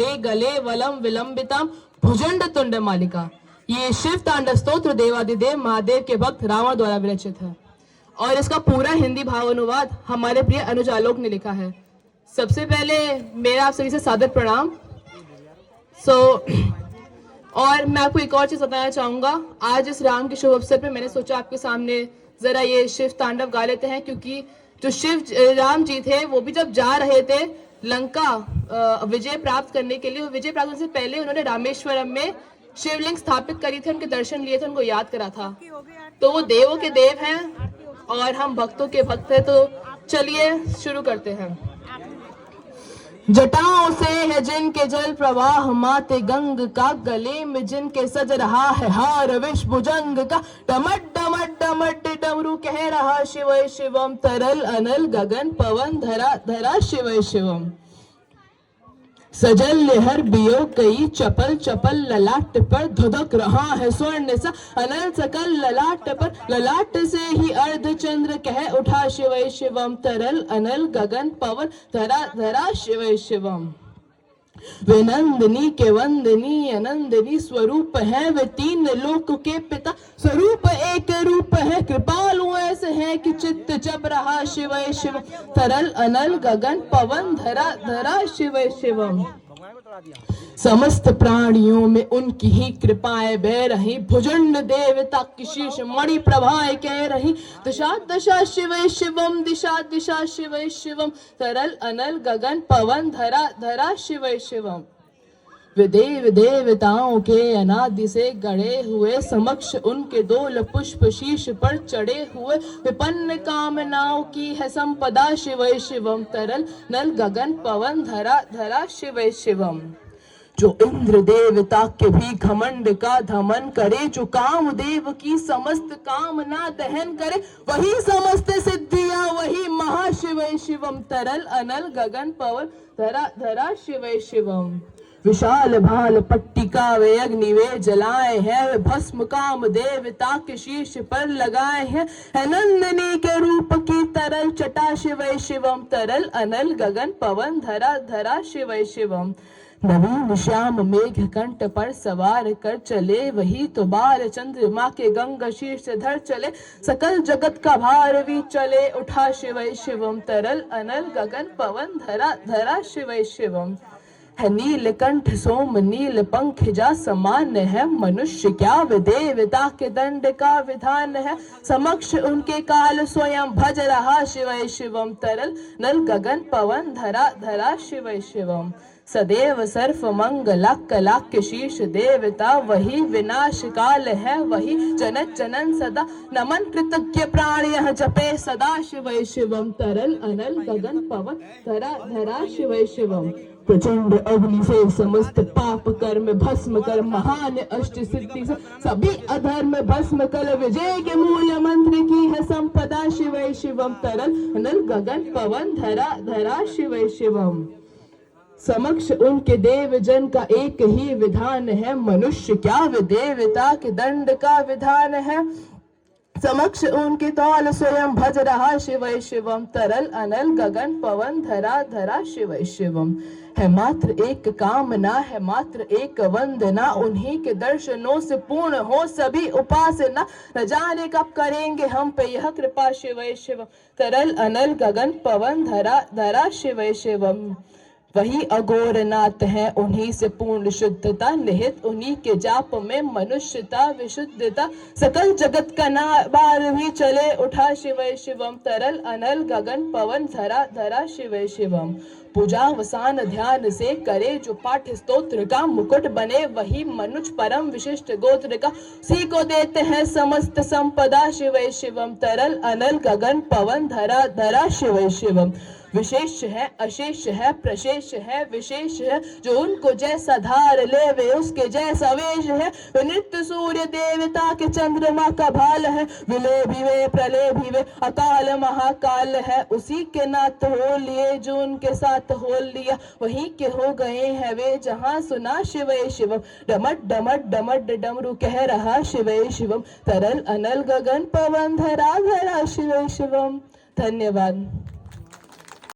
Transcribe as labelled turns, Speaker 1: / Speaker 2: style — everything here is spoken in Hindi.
Speaker 1: ते गले वलम विलंबितम भुजंड तुंड मालिका। ये शिव तांडव स्तोत्र देवादिदेव महादेव के भक्त रावण द्वारा विरचित है और इसका पूरा हिंदी भावानुवाद हमारे प्रिय अनुज आलोक ने लिखा है। सबसे पहले मेरा आप सभी से सादर प्रणाम। और मैं आपको एक और चीज बताना चाहूंगा। आज इस राम के शुभ अवसर पे मैंने सोचा आपके सामने जरा ये शिव तांडव गा लेते हैं, क्योंकि जो शिव राम जी थे वो भी जब जा रहे थे लंका विजय प्राप्त करने के लिए, विजय प्राप्त करने से पहले उन्होंने रामेश्वरम में शिवलिंग स्थापित करी थी, उनके दर्शन लिए थे, उनको याद करा था। तो वो देवों के देव हैं और हम भक्तों के भक्त हैं। तो चलिए शुरू करते हैं। जटाओं से है जिनके जल प्रवाह माते गंग का, गले में जिनके सज रहा है हार विष भुजंग का, डमट डमट डमट डमरू कह रहा शिव शिवम, तरल अनल गगन पवन धरा धरा शिव शिवम। सजल लहर बियो कई चपल चपल ललाट पर, धुधक रहा है स्वर्ण सा अनल सकल ललाट पर, ललाट से ही अर्ध चंद्र कह उठा शिव शिवम, तरल अनल गगन पवन धरा धरा शिव शिवम। वे नंदिनी के वंदनी अनंदिनी स्वरूप है, वे तीन लोक के पिता स्वरूप एक रूप है, कृपालु ऐसे है कि चित्त जब रहा शिव शिव, तरल अनल गगन पवन धरा धरा शिव शिवम। समस्त प्राणियों में उनकी ही कृपाएं बह रही, भुजंड देवता की शीर्ष मणि प्रभाएं कह रही, दिशा दशा शिव शिवम, दिशा दिशा शिव शिवम, तरल अनल गगन पवन धरा धरा शिव शिवम। वे देव देवताओं के अनादि से गढ़े हुए, समक्ष उनके दोल पुष्प शीश पर चढ़े हुए, विपन्न कामनाओं की है संपदा शिव शिवम, तरल नल गगन पवन धरा धरा शिव शिवम। जो इंद्र देवता के भी घमंड का धमन करे, जो कामदेव की समस्त कामना दहन करे, वही समस्त सिद्धियां वही महाशिव शिवम, तरल अनल गगन पवन धरा धरा शिव शिवम। विशाल भाल पट्टिका वे अग्नि वे जलाए हैं, वे भस्म काम देवता के शीर्ष पर लगाए हैं, है नंदिनी के रूप की तरल चटा शिव शिवम, तरल अनल गगन पवन धरा धरा शिव शिवम। नवीन श्याम मेघ कंठ पर सवार कर चले, वही तो बाल चंद्रमा के गंगा शीर्ष धर चले, सकल जगत का भार भी चले उठा शिव शिवम, तरल अनल गगन पवन धरा धरा शिव शिवम। है नीलकंठ सोम नील पंख जा समान है, मनुष्य क्या वे देवता के दंड का विधान है, समक्ष उनके काल स्वयं भज रहा शिव शिवम, तरल नल गगन पवन धरा धरा शिव शिवम। सदैव सर्फ मंगलाक लाक शीर्ष देवता वही विनाश काल है, वही जनक जनन सदा नमन कृतज्ञ प्राण यह जपे सदा शिव शिवम, तरल अनल गगन पवन धरा धरा शिव शिवम। प्रचंड अग्नि से समस्त पाप कर्म भस्म कर, महान अष्ट सिद्धि से सभी अधर्म भस्म कर, विजय के मूल मंत्र की है संपदा शिव शिवम, तरल अनल गगन पवन धरा धरा शिव शिवम। समक्ष उनके देव जन का एक ही विधान है, मनुष्य क्या वे देवता के दंड का विधान है, समक्ष उनके तौल स्वयं भज रहा शिव शिवम, तरल अनल गगन पवन धरा धरा शिव शिवम। है मात्र एक कामना है मात्र एक वंदना, उन्हीं के दर्शनों से पूर्ण हो सभी उपासना, न जाने कब करेंगे हम पे यह कृपा शिव शिवम, तरल अनल गगन पवन धरा धरा शिव शिवम। वही अघोरनाथ है उन्हीं से पूर्ण शुद्धता, निहित उन्हीं के जाप में मनुष्यता विशुद्धता, सकल जगत का नाबार भी चले उठा शिव शिवम, तरल अनल गगन पवन धरा धरा शिव शिवम। पूजा वसान ध्यान से करे जो पाठ स्तोत्र का, मुकुट बने वही मनुज परम विशिष्ट गोत्र का, उसी को देते हैं समस्त संपदा शिव शिवम, तरल अनल गगन पवन धरा धरा शिव शिवम। विशेष है अशेष है प्रशेष है विशेष है, जो उनको जैसा धार ले वे उसके जैसा वेश है, वे नित्य सूर्य देवता के चंद्रमा का भाल है, विलय भी वे प्रलय भी वे अकाल महाकाल है, उसी के नाथ हो लिए जो उनके साथ हो लिया, वहीं के हो गए हैं वे जहां सुना शिव शिवम, डमट डमट डमट डमरू कह रहा शिव शिवम, तरल अनल गगन पवन धरा धरा शिव शिवम। धन्यवाद।